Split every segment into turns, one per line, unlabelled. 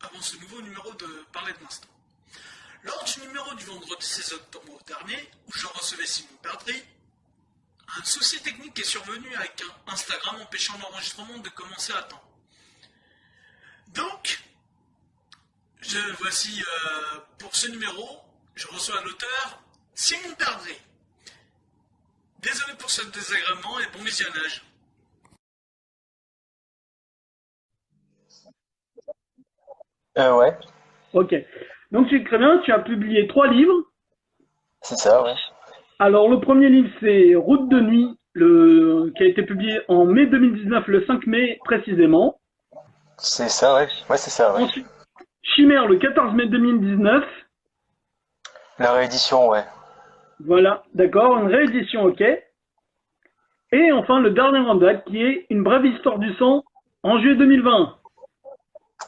avant ce nouveau numéro de Parler de l'instant. Lors du numéro du vendredi 16 octobre dernier, où je recevais Simon Perdry, un souci technique est survenu avec un Instagram empêchant l'enregistrement de commencer à temps. Donc, voici pour ce numéro, je reçois l'auteur Simon Perdry. Désolé pour ce désagrément et bon visionnage.
Ouais,
Ok. Donc c'est très bien, tu as publié 3 livres.
c'est ça, ouais.
Alors le premier livre c'est Route de nuit, qui a été publié en mai 2019, le 5 mai précisément.
C'est ça, ouais. Ouais, c'est ça, ouais.
Ensuite, Chimère le 14 mai 2019.
La réédition, ouais.
Voilà, d'accord, une réédition, ok. Et enfin le dernier en date qui est Une brève histoire du sang en juillet 2020.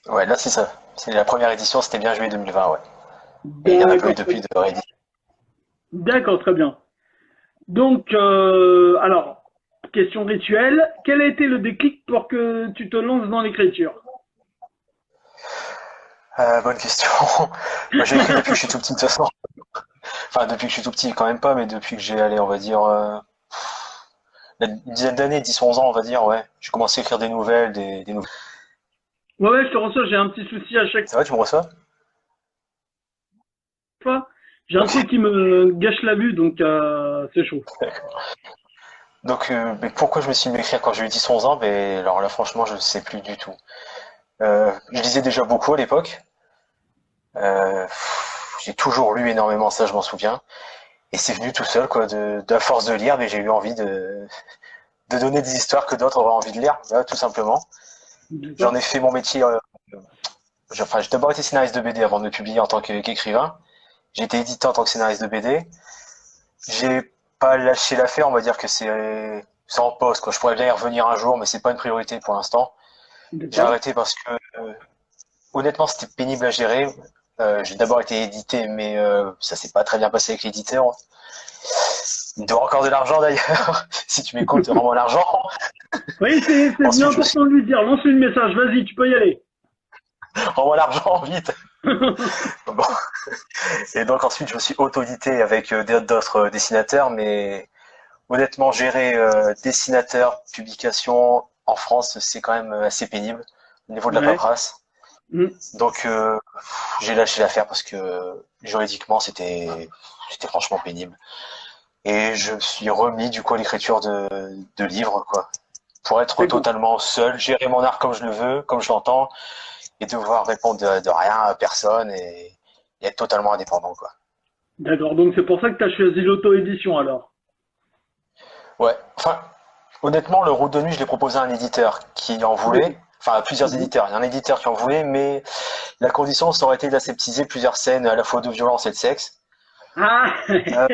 Ouais, là, c'est ça. C'est la première édition, c'était bien juillet 2020, ouais. Et il n'y en a pas eu
D'accord,
depuis de réédition.
d'accord, très bien. Donc, alors, question rituelle, quel a été le déclic pour que tu te lances dans l'écriture?
Bonne question. Moi, j'ai écrit depuis que je suis tout petit, de toute façon. Enfin, depuis que je suis tout petit, quand même pas, mais depuis que j'ai, allé, on va dire, une dizaine d'années, 10-11 ans, on va dire, ouais. J'ai commencé à écrire des nouvelles, des nouvelles.
Ouais, ouais, je te reçois, j'ai un petit souci à chaque
Ça va, tu me reçois?
fois. J'ai un
Ok.
truc qui me gâche la vue, donc c'est chaud.
Donc, mais pourquoi je me suis mis à écrire quand j'ai eu 10-11 ans? Mais alors là, franchement, je sais plus du tout. Je lisais déjà beaucoup à l'époque. J'ai toujours lu énormément, ça je m'en souviens. Et c'est venu tout seul, quoi, de la force de lire, mais j'ai eu envie de donner des histoires que d'autres auraient envie de lire, voilà, tout simplement. J'en
D'accord?
ai fait mon métier, enfin, j'ai d'abord été scénariste de BD avant de me publier en tant qu'écrivain. J'ai été édité en tant que scénariste de BD. J'ai pas lâché l'affaire, on va dire que c'est en pause, quoi. Je pourrais bien y revenir un jour, mais c'est pas une priorité pour l'instant. J'ai
D'accord?
arrêté parce que, honnêtement, c'était pénible à gérer. J'ai d'abord été édité, mais ça s'est pas très bien passé avec l'éditeur. Il doit encore de l'argent d'ailleurs. Si tu m'écoutes, rends-moi l'argent.
Oui, c'est bien
Ensuite, je me suis
important de lui dire. Lance-lui le message, vas-y, tu peux y aller.
rends-moi l'argent vite. Bon. Et donc ensuite, je me suis auto-édité avec d'autres dessinateurs, mais honnêtement, gérer dessinateur, publication en France, c'est quand même assez pénible au niveau de la
Ouais.
paperasse.
Mm.
Donc j'ai lâché l'affaire parce que juridiquement, c'était franchement pénible. Et je me suis remis du coup à l'écriture de livres, quoi. Pour être
D'accord.
totalement seul, gérer mon art comme je le veux, comme je l'entends, et devoir répondre de rien à personne et être totalement indépendant, quoi.
D'accord. Donc c'est pour ça que tu as choisi l'auto-édition alors.
Ouais. Enfin, honnêtement, le Route de nuit, je l'ai proposé à un éditeur qui en
D'accord.
voulait. Enfin, à plusieurs
Mhm.
éditeurs. Il y a un éditeur qui en voulait, mais la condition, ça aurait été d'aseptiser plusieurs scènes à la fois de violence et de sexe.
Ah
Euh,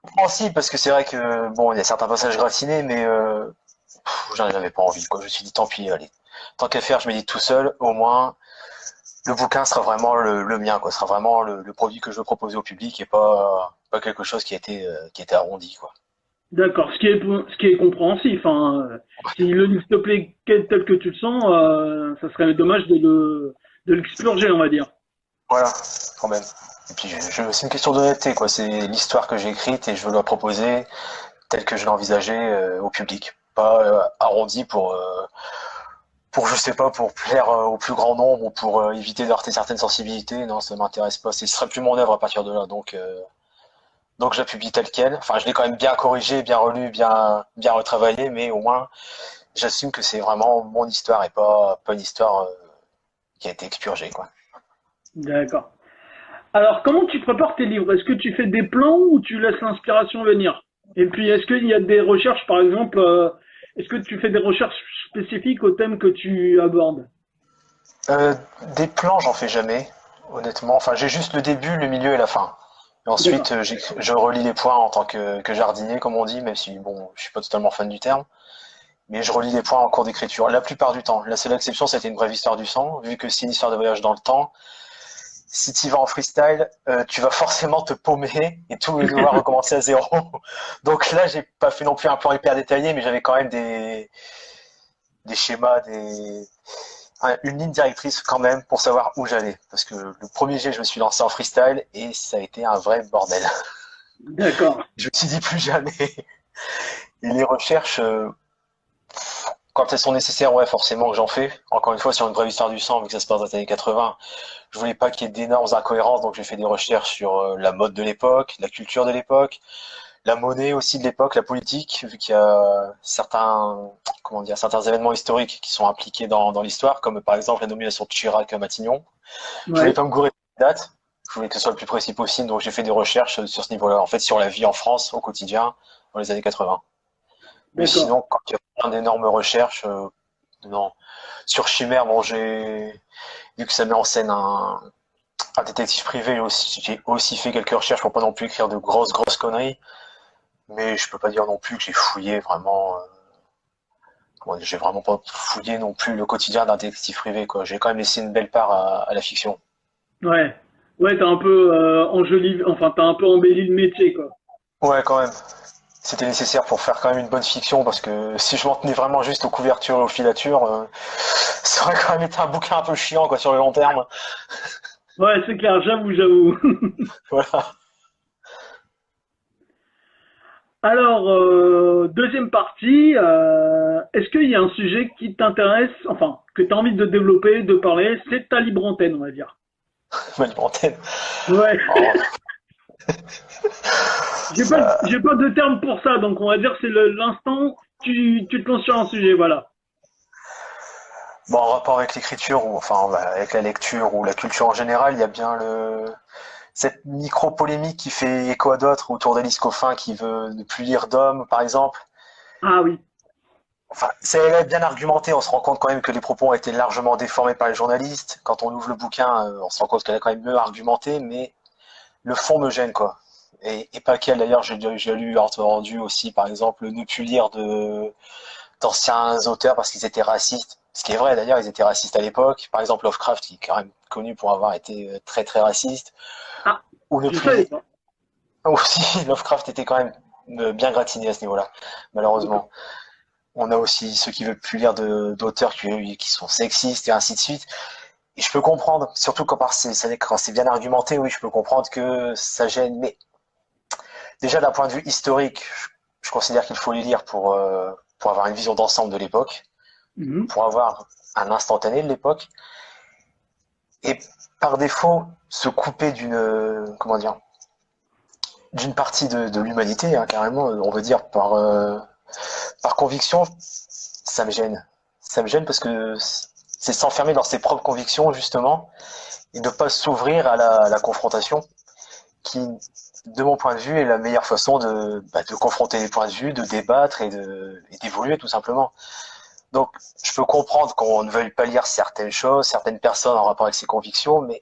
Compréhensible, parce que c'est vrai que, bon, il y a certains passages gratinés, mais j'en avais pas envie, quoi. Je me suis dit, tant pis, allez. Tant qu'à faire, je m'édite tout seul, au moins, le bouquin sera vraiment le mien, quoi. Ce sera vraiment le produit que je veux proposer au public et pas quelque chose qui a été arrondi, quoi.
D'accord, ce qui est compréhensif, hein. Si le livre te plaît tel que tu le sens, ça serait dommage de l'expurger, on va dire.
Voilà, quand même. Et puis, c'est une question d'honnêteté, quoi. C'est l'histoire que j'ai écrite et je veux la proposer telle que je l'ai envisagée au public. Pas arrondi pour, je sais pas, pour plaire au plus grand nombre ou pour éviter d'heurter certaines sensibilités. Non, ça m'intéresse pas. Ce serait plus mon œuvre à partir de là. Donc je la publie telle quelle. Enfin, je l'ai quand même bien corrigé, bien relu, bien retravaillé, mais au moins, j'assume que c'est vraiment mon histoire et pas une histoire qui a été expurgée, quoi.
D'accord. Alors, comment tu prépares tes livres? Est-ce que tu fais des plans ou tu laisses l'inspiration venir? Et puis, est-ce qu'il y a des recherches, par exemple, est-ce que tu fais des recherches spécifiques au thème que tu abordes?
Euh, des plans, j'en fais jamais, honnêtement. Enfin, j'ai juste le début, le milieu et la fin. Et
D'accord.
ensuite, je relis les points en tant que jardinier, comme on dit, même si, bon, je suis pas totalement fan du terme. Mais je relis les points en cours d'écriture, la plupart du temps. La seule exception, c'était une brève histoire du sang, vu que c'est une histoire de voyage dans le temps. Si tu vas en freestyle, tu vas forcément te paumer et tout devoir recommencer à zéro. Donc là, j'ai pas fait non plus un plan hyper détaillé, mais j'avais quand même des schémas, une ligne directrice quand même pour savoir où j'allais. Parce que le premier jet, je me suis lancé en freestyle et ça a été un vrai bordel.
D'accord.
Je me suis dit plus jamais. Et les recherches, quand elles sont nécessaires, ouais, forcément que j'en fais. Encore une fois, sur une vraie histoire du sang, vu que ça se passe dans les années 80, je voulais pas qu'il y ait d'énormes incohérences, donc j'ai fait des recherches sur la mode de l'époque, la culture de l'époque, la monnaie aussi de l'époque, la politique, vu qu'il y a certains événements historiques qui sont impliqués dans l'histoire, comme par exemple la nomination de Chirac à Matignon. Je voulais
Ouais,
pas me gourer de date, je voulais que ce soit le plus précis possible, donc j'ai fait des recherches sur ce niveau-là, en fait, sur la vie en France au quotidien dans les années 80. Mais
d'accord.
sinon, quand il y a plein d'énormes recherches, non. Sur Chimère, bon, vu que ça met en scène un détective privé, j'ai aussi fait quelques recherches pour pas non plus écrire de grosses conneries. Mais je peux pas dire non plus que j'ai fouillé vraiment. J'ai vraiment pas fouillé non plus le quotidien d'un détective privé, quoi. J'ai quand même laissé une belle part à la fiction.
Ouais. Ouais, t'as un peu enfin, t'as un peu embelli le métier, quoi.
Ouais, quand même. C'était nécessaire pour faire quand même une bonne fiction, parce que si je m'en tenais vraiment juste aux couvertures et aux filatures, ça aurait quand même été un bouquin un peu chiant, quoi, sur le long terme.
Ouais, c'est clair, j'avoue.
Voilà.
Alors, deuxième partie, est-ce qu'il y a un sujet qui t'intéresse, enfin, que tu as envie de développer, de parler, c'est ta libre antenne, on va dire.
Ma libre antenne.
Ouais,
Oh, ça,
j'ai pas de terme pour ça, donc on va dire que c'est l'instant, tu te lances sur un sujet, voilà.
bon, en rapport avec l'écriture, ou enfin avec la lecture ou la culture en général, il y a bien cette micro-polémique qui fait écho à d'autres autour d'Alice Coffin qui veut ne plus lire d'hommes, par exemple.
Ah oui,
Enfin, c'est bien argumenté, on se rend compte quand même que les propos ont été largement déformés par les journalistes. Quand on ouvre le bouquin, on se rend compte qu'elle a quand même mieux argumenté, mais le fond me gêne, quoi. Et pas qu'elle, d'ailleurs, j'ai lu, entendu aussi, par exemple, ne plus lire d'anciens auteurs parce qu'ils étaient racistes. Ce qui est vrai, d'ailleurs, ils étaient racistes à l'époque. Par exemple, Lovecraft, qui est quand même connu pour avoir été très raciste.
ah,
Ou ne
je
plus
savais
lire.
pas.
Aussi, Lovecraft était quand même bien gratiné à ce niveau-là,
D'accord.
malheureusement. On a aussi ceux qui veulent plus lire d'auteurs qui sont sexistes et ainsi de suite. Et je peux comprendre, surtout quand c'est bien argumenté, oui, je peux comprendre que ça gêne. Mais déjà, d'un point de vue historique, je considère qu'il faut les lire pour avoir une vision d'ensemble de l'époque,
Mhm.
pour avoir un instantané de l'époque. Et par défaut, se couper comment dire, d'une partie de l'humanité, hein, carrément, on veut dire par conviction, ça me gêne. Ça me gêne parce que c'est s'enfermer dans ses propres convictions, justement, et ne pas s'ouvrir à la confrontation, qui, de mon point de vue, est la meilleure façon de confronter les points de vue, de débattre et d'évoluer, tout simplement. Donc, je peux comprendre qu'on ne veuille pas lire certaines choses, certaines personnes en rapport avec ses convictions, mais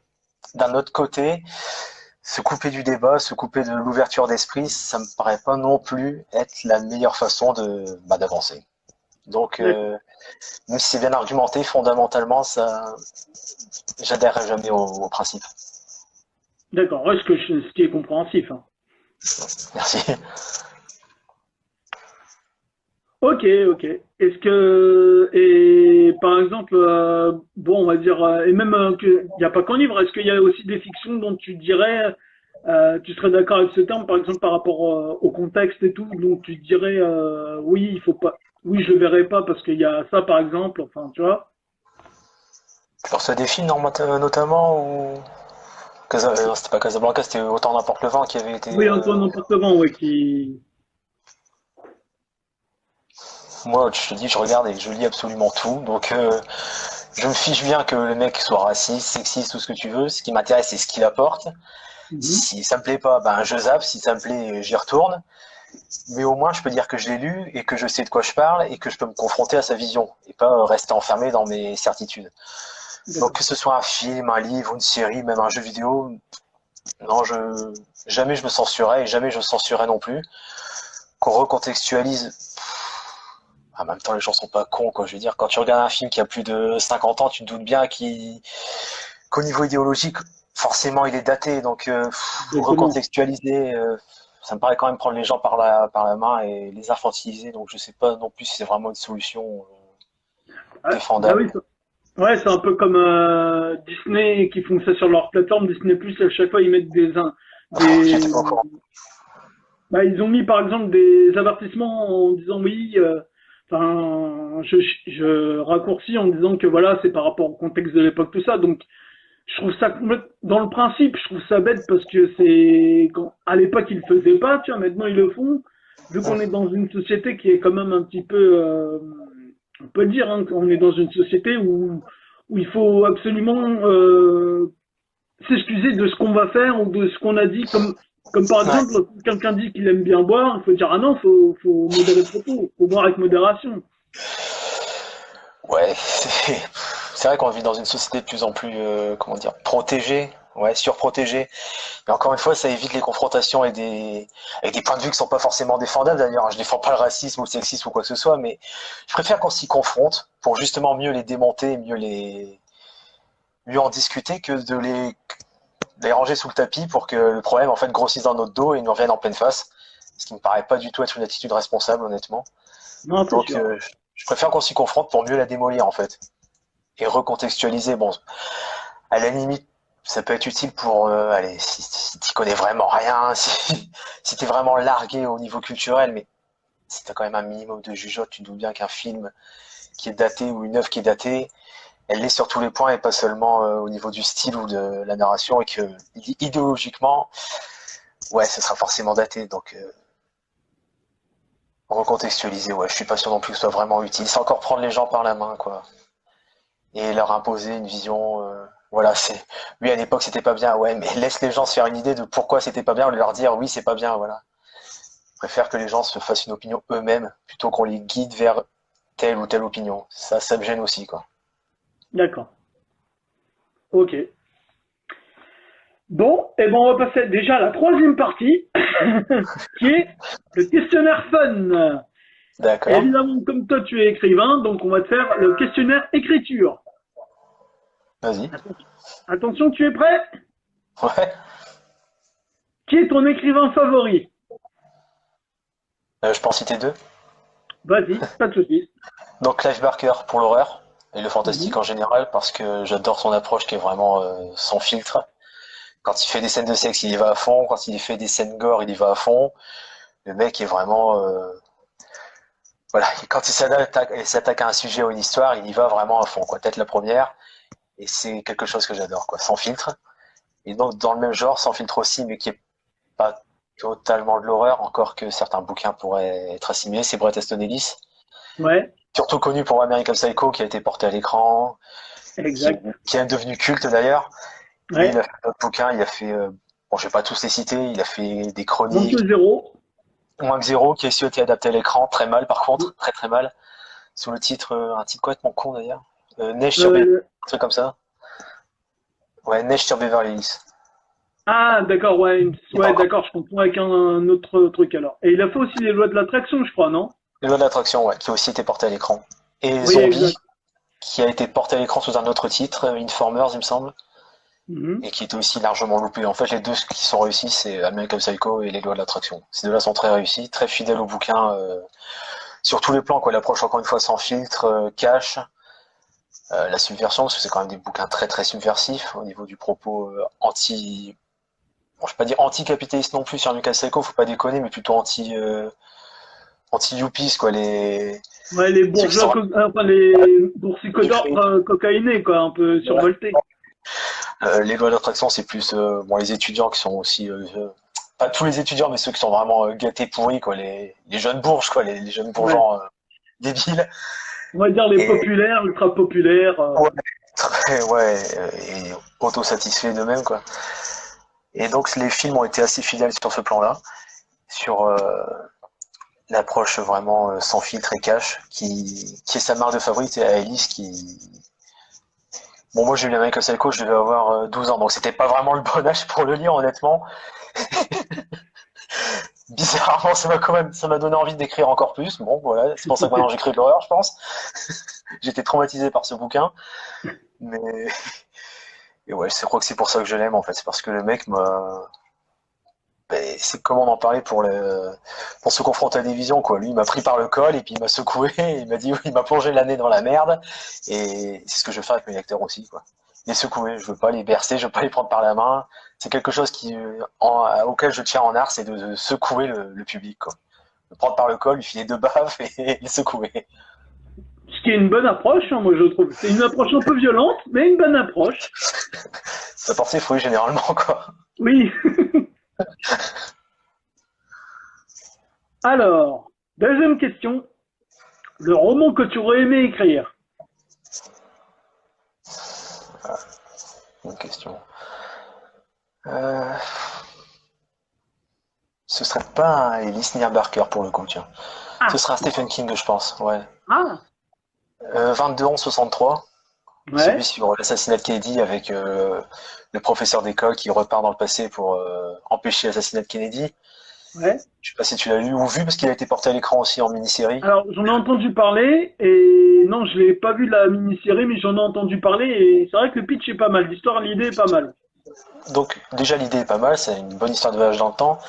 d'un autre côté, se couper du débat, se couper de l'ouverture d'esprit, ça me paraît pas non plus être la meilleure façon d'avancer. Donc,
D'accord.
même si c'est bien argumenté, fondamentalement, j'adhère jamais au principe.
D'accord. Ouais, ce qui est compréhensif, hein.
Merci.
Ok, ok. Est-ce que, et par exemple, bon, on va dire, et même il n'y a pas qu'en livre, est-ce qu'il y a aussi des fictions dont tu dirais, tu serais d'accord avec ce terme, par exemple, par rapport au contexte et tout, donc tu dirais, oui, il faut pas, oui, je le verrai pas parce qu'il y a ça, par exemple, enfin, tu vois.
Alors, ça des films, notamment, ou non, c'était pas Casablanca, c'était Autant n'importe le vent qui avait été.
Oui, Antoine Emportement, ouais, qui,
Moi, je te dis, je regarde et je lis absolument tout, donc je me fiche bien que le mec soit raciste, sexiste, tout ce que tu veux. Ce qui m'intéresse, c'est ce qu'il apporte.
Mhm.
Si ça me plaît pas, ben je zappe. Si ça me plaît, j'y retourne. Mais au moins, je peux dire que je l'ai lu et que je sais de quoi je parle et que je peux me confronter à sa vision et pas rester enfermé dans mes certitudes. Donc,
D'accord.
que ce soit un film, un livre, une série, même un jeu vidéo, non, jamais je me censurerai et jamais je censurerai non plus. Qu'on recontextualise. En même temps, les gens sont pas cons, quoi. Je veux dire, quand tu regardes un film qui a plus de 50 ans, tu te doutes bien qu'au niveau idéologique, forcément, il est daté. Donc,
Exactement.
recontextualiser, ça me paraît quand même prendre les gens par la main et les infantiliser. Donc, je sais pas non plus si c'est vraiment une solution
Ah, bah oui,
défendable.
Ouais, c'est un peu comme Disney qui font ça sur leur plateforme Disney+. À chaque fois, ils mettent
J'étais pas au
des,
courant.
bah, ils ont mis par exemple des avertissements en disant oui, enfin, je raccourcis en disant que voilà, c'est par rapport au contexte de l'époque, tout ça. Donc, je trouve ça dans le principe, je trouve ça bête parce que à l'époque ils le faisaient pas, tu vois, maintenant ils le font. Vu qu'on est dans une société qui est quand même un petit peu, on peut le dire, hein, qu'on est dans une société où il faut absolument s'excuser de ce qu'on va faire ou de ce qu'on a dit, comme par
Ouais,
exemple, quelqu'un dit qu'il aime bien boire, il faut dire ah non, faut modérer le propos, faut boire avec modération.
ouais, c'est vrai qu'on vit dans une société de plus en plus, comment dire, protégée, ouais, surprotégée. Mais encore une fois, ça évite les confrontations avec des points de vue qui sont pas forcément défendables d'ailleurs. Je défends pas le racisme ou le sexisme ou quoi que ce soit, mais je préfère qu'on s'y confronte pour justement mieux les démonter, mieux en discuter que les ranger sous le tapis pour que le problème en fait grossisse dans notre dos et nous revienne en pleine face. Ce qui me paraît pas du tout être une attitude responsable, honnêtement.
Non, c'est
Donc,
sûr.
je préfère qu'on s'y confronte pour mieux la démolir en fait et recontextualiser. Bon, à la limite, ça peut être utile pour, allez, si tu connais vraiment rien, si t'es vraiment largué au niveau culturel, mais si t'as quand même un minimum de jugeote, tu te doutes bien qu'un film qui est daté ou une œuvre qui est datée, elle l'est sur tous les points et pas seulement au niveau du style ou de la narration et que idéologiquement, ouais, ce sera forcément daté. Donc, recontextualiser, ouais, je suis pas sûr non plus que ce soit vraiment utile. C'est encore prendre les gens par la main, quoi. Et leur imposer une vision. Voilà, c'est. Oui, à l'époque, c'était pas bien, ouais, mais laisse les gens se faire une idée de pourquoi c'était pas bien, ou leur dire oui, c'est pas bien, voilà. Je préfère que les gens se fassent une opinion eux-mêmes plutôt qu'on les guide vers telle ou telle opinion. Ça me gêne aussi, quoi.
D'accord. Ok. Bon, et ben on va passer déjà à la troisième partie, qui est le questionnaire fun. Et
D'accord.
évidemment, comme toi tu es écrivain, donc on va te faire le questionnaire écriture.
Vas-y.
Attention, tu es prêt?
Ouais.
Qui est ton écrivain favori?
Je peux en citer deux.
Vas-y, pas de soucis.
Donc Clive Barker pour l'horreur et le fantastique
Mhm.
en général parce que j'adore son approche qui est vraiment sans filtre. Quand il fait des scènes de sexe, il y va à fond. Quand il fait des scènes gore, il y va à fond. Le mec est vraiment voilà. Quand il s'attaque à un sujet ou une histoire, il y va vraiment à fond, quoi. Tête la première. Et c'est quelque chose que j'adore, quoi. Sans filtre. Et donc dans le même genre, sans filtre aussi, mais qui est pas totalement de l'horreur, encore que certains bouquins pourraient être assimilés. C'est Bret Easton Ellis,
Ouais,
surtout connu pour American Psycho, qui a été porté à l'écran, qui est,
exact.
qui est devenu culte d'ailleurs. Mais il
Ouais.
a fait d'autres bouquins. Il a fait, bon, je vais pas tous les citer. Il a fait des
Moins
chroniques.
que zéro.
Moins que zéro, qui a aussi été adapté à l'écran, très mal par contre, très très mal, sous le titre, un titre complètement con d'ailleurs, Neige sur Beverly
Euh,
Hills, un truc comme ça. Ouais, Neige sur Beverly Hills.
ah, d'accord, ouais,
Il est pas
ouais,
encore.
d'accord, je comprends avec un autre truc alors. Et il a fait aussi les lois de l'attraction, je crois, non?
Les lois de l'attraction, ouais, qui a aussi été porté à l'écran. Et
Oui,
Zombie,
exact.
qui a été porté à l'écran sous un autre titre, Informers, il me semble,
Mhm.
et qui était aussi largement loupé. En fait, les deux qui sont réussis, c'est American Psycho et les lois de l'attraction. Ces deux-là sont très réussis, très fidèles au bouquin, sur tous les plans, quoi. L'approche, encore une fois, sans filtre, cash, la subversion, parce que c'est quand même des bouquins très très subversifs au niveau du propos anti. Bon, je vais pas dire anti-capitaliste non plus sur Lucas Seiko, faut pas déconner, mais plutôt anti-yuppies, quoi,
Ouais, les
ceux qui
bourgeois,
sont
enfin, les boursicoteurs
écrits.
cocaïnés, quoi, un peu
Ouais.
survoltés.
Les lois d'attraction, c'est plus bon, les étudiants qui sont aussi pas tous les étudiants, mais ceux qui sont vraiment gâtés pourris, quoi, les jeunes bourges, quoi, les jeunes
Ouais.
bourgeons débiles.
On va dire les
Et
populaires, ultra populaires.
ouais, très, ouais, et autosatisfaits d'eux-mêmes, quoi. Et donc les films ont été assez fidèles sur ce plan-là, sur l'approche vraiment sans filtre et cash, qui est sa marque de fabrique, c'est Alice qui. Bon, moi j'ai lu American Psycho, je devais avoir 12 ans, donc c'était pas vraiment le bon âge pour le lire, honnêtement. Bizarrement, ça m'a donné envie d'écrire encore plus. Bon, voilà, c'est pour ça que maintenant j'écris de l'horreur, je pense. J'étais traumatisé par ce bouquin, mais et ouais, je crois que c'est pour ça que je l'aime en fait, c'est parce que le mec m'a c'est comme on en parlait pour se confronter à des visions, quoi. Lui, il m'a pris par le col et puis il m'a secoué, et il m'a dit, oui, il m'a plongé l'année dans la merde, et c'est ce que je veux faire avec mes lecteurs aussi, quoi. Les secouer, je veux pas les bercer, je veux pas les prendre par la main. C'est quelque chose auquel je tiens en art, c'est de secouer le public, quoi. Le prendre par le col, lui filer deux baffes et le secouer.
Ce qui est une bonne approche, hein, moi je trouve. C'est une approche un peu violente, mais une bonne approche.
Ça porte ses fruits généralement, quoi.
Oui. Alors, deuxième question. Le roman que tu aurais aimé écrire.
Bonne question. Ce serait pas un Ellis ni un Barker pour le coup, tiens. Ce
Ah,
serait un Stephen King, je pense, ouais.
ah,
22-11-63, celui
ouais,
sur l'assassinat de Kennedy avec le professeur d'école qui repart dans le passé pour empêcher l'assassinat de Kennedy.
ouais.
Je sais pas si tu l'as lu ou vu parce qu'il a été porté à l'écran aussi en mini-série.
Alors, j'en ai entendu parler, et non, je l'ai pas vu la mini-série, mais j'en ai entendu parler, et c'est vrai que le pitch est pas mal, l'histoire, l'idée est pas mal.
Donc déjà l'idée est pas mal, c'est une bonne histoire de voyage dans le temps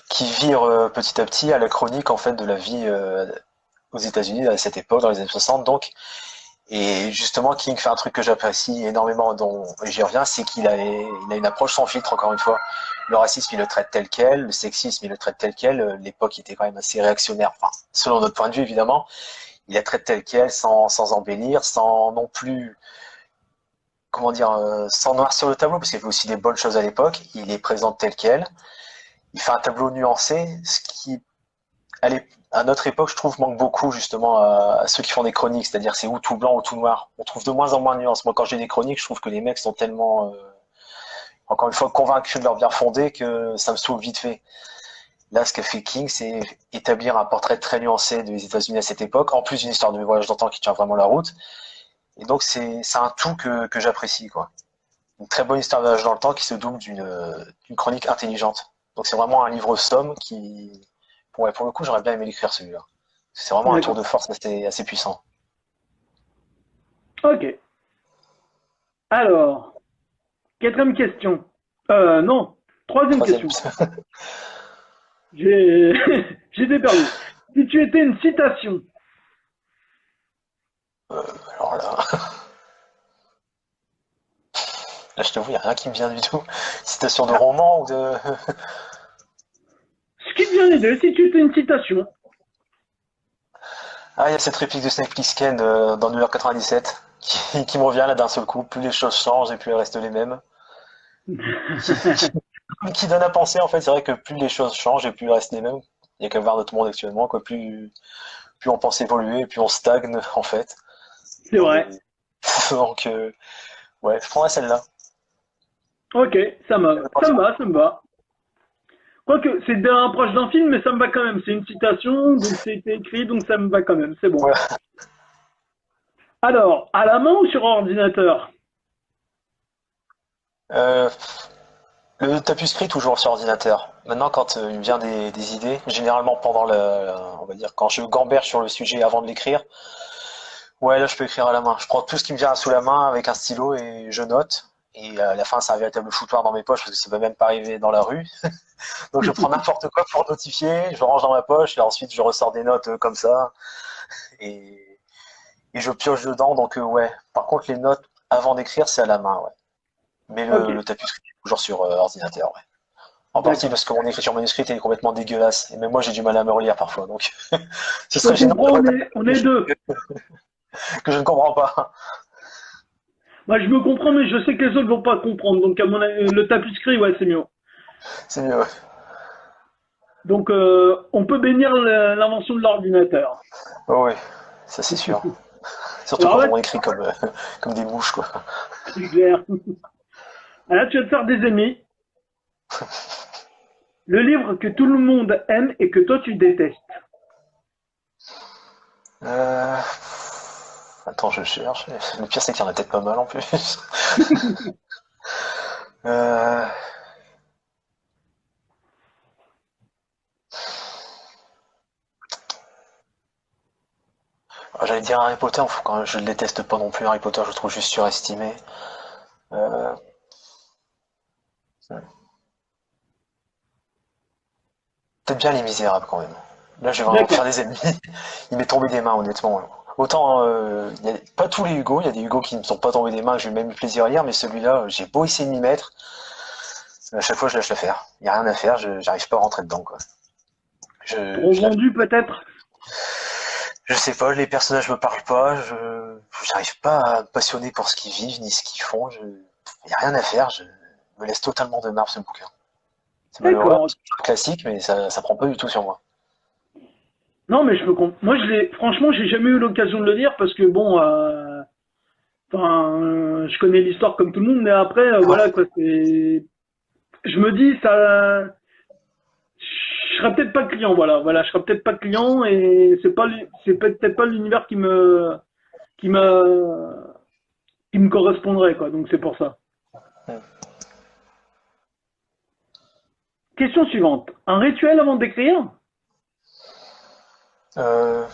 qui vire petit à petit à la chronique en fait de la vie aux États-Unis à cette époque dans les années 60 donc. Et justement, King fait un truc que j'apprécie énormément, dont j'y reviens, c'est qu'il a une approche sans filtre, encore une fois. Le racisme, il le traite tel quel, le sexisme, il le traite tel quel. L'époque était quand même assez réactionnaire, enfin, selon notre point de vue, évidemment. Il la traite tel quel, sans embellir, sans non plus, comment dire, sans noircir le tableau, parce qu'il y avait aussi des bonnes choses à l'époque. Il les présente tel quel. Il fait un tableau nuancé, ce qui, à notre époque, je trouve, manque beaucoup justement à ceux qui font des chroniques, c'est-à-dire c'est ou tout blanc ou tout noir. On trouve de moins en moins de nuances. Moi, quand j'ai des chroniques, je trouve que les mecs sont tellement, encore une fois, convaincus de leur bien fondé que ça me saoule vite fait. Là, ce qu'a fait King, c'est établir un portrait très nuancé des États-Unis à cette époque, en plus d'une histoire de voyage dans le temps qui tient vraiment la route. Et donc, c'est un tout que j'apprécie, quoi. Une très bonne histoire de voyage dans le temps qui se double d'une chronique intelligente. Donc, c'est vraiment un livre somme qui, ouais, pour le coup, j'aurais bien aimé l'écrire celui-là. C'est vraiment un tour
D'accord.
de force assez puissant.
Ok. Alors, quatrième question. Non, troisième
Troisième.
question. J'ai, j'étais perdu. Si tu étais une citation,
Alors là, je t'avoue, il n'y a rien qui me vient du tout. Citation de roman ou de.
ce qui te vient l'idée, si tu étais une citation.
Ah, il y a cette réplique de Snake Plissken dans New York 97 qui me revient là d'un seul coup. Plus les choses changent et plus elles restent les mêmes. Qui donne à penser en fait. C'est vrai que plus les choses changent et plus elles restent les mêmes. Il n'y a qu'à voir notre monde actuellement, quoi. Plus on pense évoluer, plus on stagne en fait.
C'est vrai.
Et donc, ouais, je prendrais celle-là.
Ok, ça me va. Quoique, c'est un proche d'un film, mais ça me va quand même. C'est une citation, donc c'est écrit, donc ça me va quand même. C'est bon.
Ouais.
Alors, à la main ou sur ordinateur?
Euh, le tapuscrit toujours sur ordinateur. Maintenant, quand il me vient des idées, généralement pendant on va dire, quand je gamberge sur le sujet avant de l'écrire, ouais, là, je peux écrire à la main. Je prends tout ce qui me vient sous la main avec un stylo et je note. Et à la fin, c'est un véritable foutoir dans mes poches parce que ça peut même pas arriver dans la rue. Donc, je prends n'importe quoi pour notifier, je range dans ma poche et ensuite je ressors des notes comme ça et, et je pioche dedans. Donc, ouais. Par contre, les notes avant d'écrire, c'est à la main, ouais. Mais
Ok,
le tapuscrit, toujours sur ordinateur, ouais. En partie
d'accord.
parce que mon écriture manuscrite est complètement dégueulasse. Et même moi, j'ai du mal à me relire parfois. Donc, ce
Je te
serait gênant
comprends,
d'avoir
on est deux.
que je ne comprends pas.
Moi, je me comprends, mais je sais que les autres vont pas comprendre. Donc, à mon avis, le tapuscrit, ouais, c'est mieux.
C'est mieux, ouais.
Donc, on peut bénir l'invention de l'ordinateur.
Oh, oui, ça c'est sûr. Surtout
Alors
quand
là,
on écrit comme, comme des mouches, quoi.
c'est clair. Là, tu vas te faire des ennemis. Le livre que tout le monde aime et que toi, tu détestes.
Euh... Attends, je cherche. Le pire, c'est qu'il y en a peut-être pas mal en plus. Euh... J'allais dire Harry Potter, faut quand même, je le déteste pas non plus. Harry Potter, je le trouve juste surestimé. Euh... peut-être bien Les Misérables quand même. Là, je vais vraiment faire
D'accord.
des ennemis. Il m'est tombé des mains, honnêtement. Autant, y a pas tous les Hugo, il y a des Hugo qui ne me sont pas tombés des mains, que j'ai même eu plaisir à lire, mais celui-là, j'ai beau essayer de m'y mettre, à chaque fois je lâche l'affaire. Il n'y a rien à faire, j'arrive pas à rentrer dedans, quoi.
Trop
Je lâche.
vendu peut-être?
Je sais pas, les personnages me parlent pas, j'arrive pas à me passionner pour ce qu'ils vivent, ni ce qu'ils font, il n'y a rien à faire, je me laisse totalement de marbre ce bouquin. C'est malheureux,
D'accord.
parce que c'est un classique, mais ça prend pas du tout sur moi.
Non, mais je peux comprendre. Moi, franchement, j'ai jamais eu l'occasion de le lire parce que bon, enfin, je connais l'histoire comme tout le monde, mais après, voilà quoi, c'est. Je me dis, ça, je serais peut-être pas client, voilà, je serais peut-être pas client et c'est peut-être pas l'univers qui me, qui me correspondrait quoi. Donc c'est pour ça. Question suivante. Un rituel avant d'écrire?
Euh,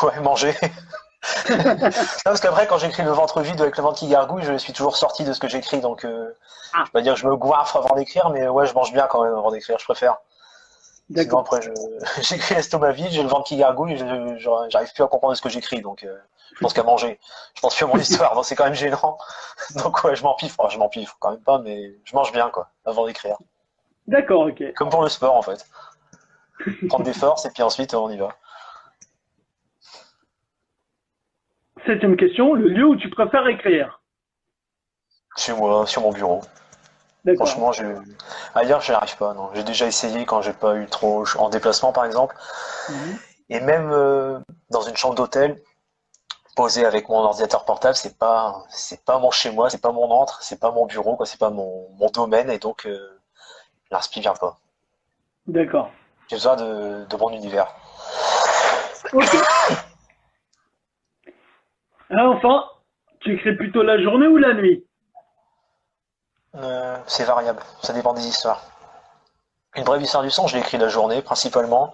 ouais, manger. Non, parce qu'après, quand j'écris le ventre vide avec le ventre qui gargouille, je suis toujours sorti de ce que j'écris, donc je
Ah,
vais pas dire que je me goinfre avant d'écrire, mais ouais, je mange bien quand même avant d'écrire, je préfère. Sinon
d'accord.
après, j'écris l'estomac vide, j'ai le ventre qui gargouille, j'arrive plus à comprendre ce que j'écris, donc je pense qu'à manger. Je pense plus à mon histoire, donc c'est quand même gênant. Donc ouais, je m'empiffe, enfin, je m'empiffe quand même pas, mais je mange bien quoi, avant d'écrire.
D'accord, ok.
Comme pour le sport en fait. Prendre des forces et puis ensuite on y va.
Septième question. Le lieu où tu préfères écrire?
Chez moi, sur mon bureau.
D'accord.
Franchement, ailleurs, je n'y arrive pas. Non, j'ai déjà essayé quand j'ai pas eu trop en déplacement, par exemple,
Mhm.
et même dans une chambre d'hôtel, posé avec mon ordinateur portable, c'est pas mon chez moi, c'est pas mon antre, c'est pas mon bureau, quoi, c'est pas mon domaine, et donc l'inspi vient pas.
D'accord.
J'ai besoin de mon univers.
Ok. Ah, enfin, tu écris plutôt la journée ou la nuit?
C'est variable, ça dépend des histoires. Une brève histoire du sang, je l'ai écrit la journée principalement.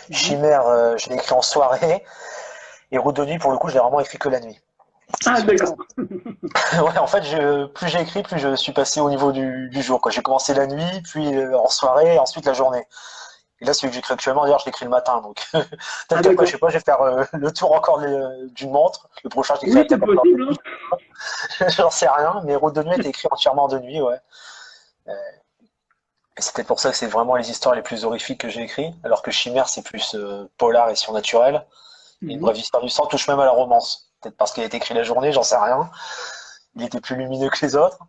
Mhm.
Chimère, je l'ai écrit en soirée. Et Route de nuit, pour le coup, je l'ai vraiment écrit que la nuit.
Ah, d'accord.
Ouais, en fait, plus j'ai écrit, plus je suis passé au niveau du jour, quoi. J'ai commencé la nuit, puis en soirée, et ensuite la journée. Et là, celui que j'écris actuellement, d'ailleurs, je l'écris le matin. Donc, peut-être
Ah,
qu'après, je
d'accord.
sais pas, je vais faire le tour encore d'une montre. Le prochain, je l'écrirai
Oui, c'est
peut-être encore
possible,
de
hein.
nuit. J'en sais rien. Mais Route de nuit était écrit entièrement de nuit, ouais. Et c'est peut-être pour ça que c'est vraiment les histoires les plus horrifiques que j'ai écrites. Alors que Chimère, c'est plus polar et surnaturel. Et une
Mhm.
brève histoire du sang touche même à la romance. Peut-être parce qu'il a été écrit la journée, j'en sais rien. Il était plus lumineux que les autres.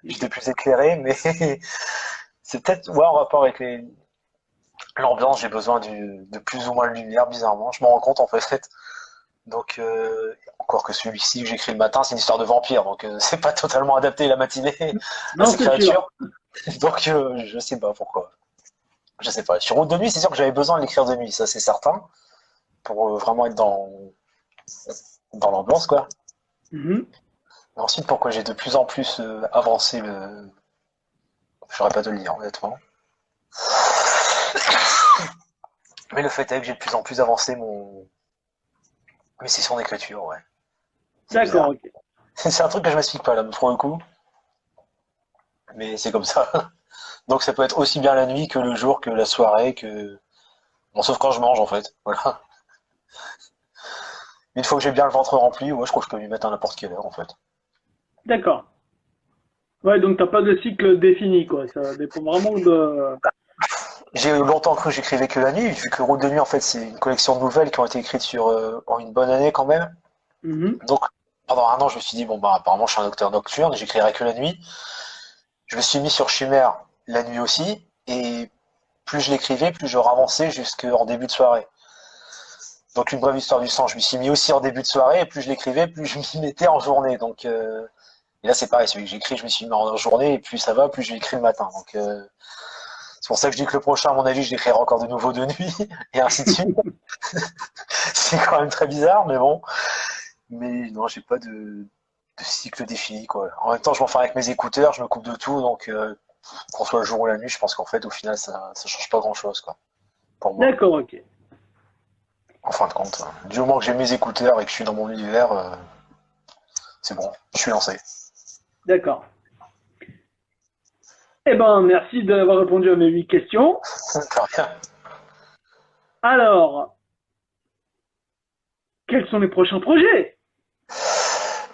J'étais plus éclairé, mais c'est peut-être ouais, en rapport avec l'ambiance. J'ai besoin de plus ou moins de lumière, bizarrement. Je m'en rends compte en fait. Donc, encore que celui-ci que j'écris le matin, c'est une histoire de vampire, donc c'est pas totalement adapté la matinée à
Non,
ces
c'est sûr.
créatures. Donc, je sais pas pourquoi. Je sais pas. Sur Route de nuit, c'est sûr que j'avais besoin de l'écrire de nuit, ça c'est certain, pour vraiment être dans l'ambiance, quoi.
Mhm.
Et ensuite, pourquoi j'ai de plus en plus avancé le. Je saurais pas te le dire, honnêtement. Mais le fait est que j'ai de plus en plus avancé mes sessions d'écriture, ouais. C'est
D'accord,
bizarre.
ok.
C'est un truc que je m'explique pas là, pour le coup, mais c'est comme ça. Donc ça peut être aussi bien la nuit que le jour, que la soirée, que. Bon, sauf quand je mange en fait. Voilà. Une fois que j'ai bien le ventre rempli, ouais, je crois que je peux m'y mettre à n'importe quelle heure en fait.
D'accord. Ouais, donc t'as pas de cycle défini, quoi. Ça dépend vraiment de.
J'ai longtemps cru que j'écrivais que la nuit, vu que Route de nuit en fait c'est une collection de nouvelles qui ont été écrites en une bonne année quand même.
Mhm.
Donc pendant un an je me suis dit bon bah apparemment je suis un auteur nocturne, j'écrirai que la nuit. Je me suis mis sur Chimère la nuit aussi, et plus je l'écrivais, plus je avançais jusqu'en début de soirée. Donc une brève histoire du sang, je m'y suis mis aussi en début de soirée, et plus je l'écrivais, plus je m'y mettais en journée. Donc et là c'est pareil, celui que j'écris, je m'y suis mis en journée, et plus ça va, plus je l'écris le matin. Donc c'est pour ça que je dis que le prochain, à mon avis, je l'écrirai encore de nouveau de nuit, et ainsi de suite. C'est quand même très bizarre, mais bon. Mais non, j'ai pas de cycle défini, quoi. En même temps, je m'enferme avec mes écouteurs, je me coupe de tout, donc qu'on soit le jour ou la nuit, je pense qu'en fait, au final, ça change pas grand-chose, quoi, pour moi.
D'accord, ok.
En fin de compte, du moment que j'ai mes écouteurs et que je suis dans mon univers, c'est bon, je suis lancé.
D'accord. Eh ben, merci d'avoir répondu à mes 8 questions.
De rien.
Alors, quels sont les prochains projets?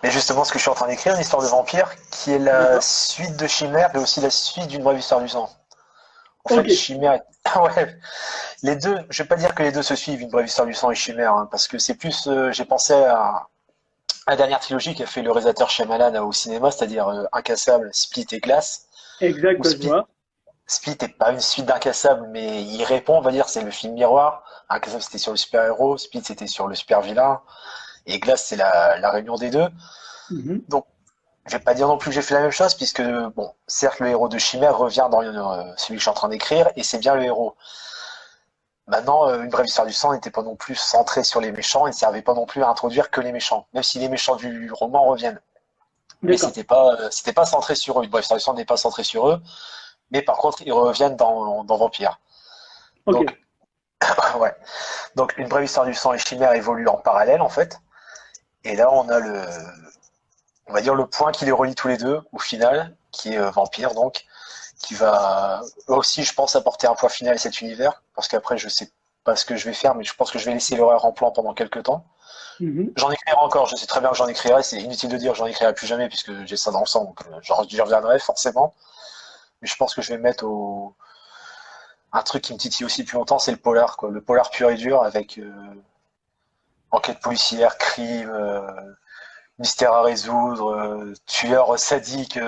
Mais justement, ce que je suis en train d'écrire, une histoire de vampire, qui est la
D'accord.
suite de Chimère, mais aussi la suite d'une brève histoire du sang. En
Ok.
fait, Chimère, ouais, les deux, je vais pas dire que les deux se suivent, une brève histoire du sang et Chimère, hein, parce que c'est plus, j'ai pensé à la dernière trilogie qu'a fait le réalisateur Shyamalan au cinéma, c'est-à-dire Incassable, Split et Glace. Où
Exact, je
Split,
vois.
Split est pas une suite d'Incassable, mais il répond, on va dire, c'est le film miroir. Incassable, c'était sur le super-héros, Split, c'était sur le super-vilain, et Glace, c'est la réunion des deux.
Mhm.
Donc, je vais pas dire non plus que j'ai fait la même chose, puisque, bon, certes, le héros de Chimère revient dans celui que je suis en train d'écrire, et c'est bien le héros. Maintenant, une brève histoire du sang n'était pas non plus centrée sur les méchants, et ne servait pas non plus à introduire que les méchants, même si les méchants du roman reviennent. Mais
D'accord.
c'était pas centré sur eux. Une brève histoire du sang n'est pas centrée sur eux, mais par contre, ils reviennent dans Vampire.
Ok.
Donc, ouais. Donc, une brève histoire du sang et Chimère évoluent en parallèle, en fait. Et là, on va dire le point qui les relie tous les deux, au final, qui est Vampire, donc, qui va aussi, je pense, apporter un point final à cet univers, parce qu'après, je sais pas ce que je vais faire, mais je pense que je vais laisser l'horreur en plan pendant quelques temps.
Mhm.
J'en écrirai encore, je sais très bien que j'en écrirai, c'est inutile de dire que j'en écrirai plus jamais, puisque j'ai ça dans le sang, donc j'y reviendrai forcément. Mais je pense que je vais mettre un truc qui me titille aussi depuis longtemps, c'est le polar, quoi. Le polar pur et dur, avec enquête policière, crime, mystère à résoudre, tueur sadique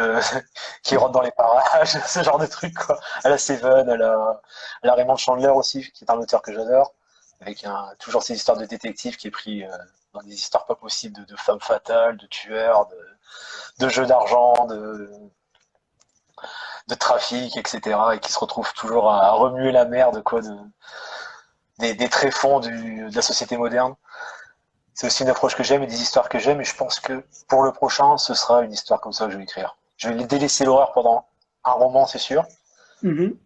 qui rentre dans les parages, ce genre de truc, quoi. À la Seven, à la Raymond Chandler aussi, qui est un auteur que j'adore, avec toujours ces histoires de détectives qui est pris dans des histoires pas possibles de femmes fatales, de tueurs, de jeux d'argent, de trafic, etc. Et qui se retrouvent toujours à remuer la merde, quoi, des tréfonds de la société moderne. C'est aussi une approche que j'aime et des histoires que j'aime, et je pense que pour le prochain, ce sera une histoire comme ça que je vais écrire. Je vais délaisser l'horreur pendant un roman, c'est sûr.
Mhm.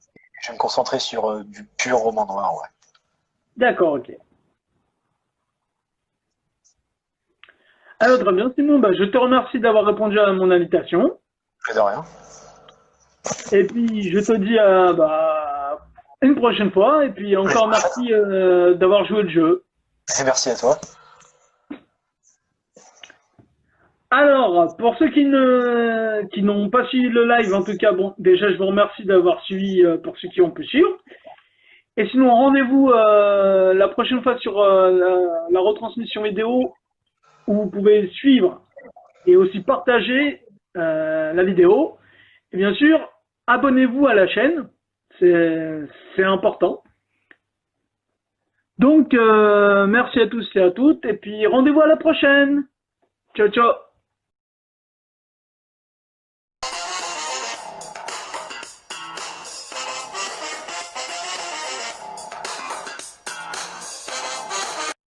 Je vais me concentrer sur du pur roman noir, ouais.
D'accord, ok. Alors, très bien, Simon, bah, je te remercie d'avoir répondu à mon invitation.
Plus de rien.
Et puis, je te dis à bah, une prochaine fois. Et puis, encore merci d'avoir joué le jeu.
Et merci à toi.
Alors, pour ceux qui n'ont pas suivi le live, en tout cas, bon, déjà, je vous remercie d'avoir suivi pour ceux qui ont pu suivre. Et sinon, rendez-vous la prochaine fois sur la retransmission vidéo où vous pouvez suivre et aussi partager la vidéo. Et bien sûr, abonnez-vous à la chaîne, c'est important. Donc, merci à tous et à toutes, et puis rendez-vous à la prochaine. Ciao, ciao.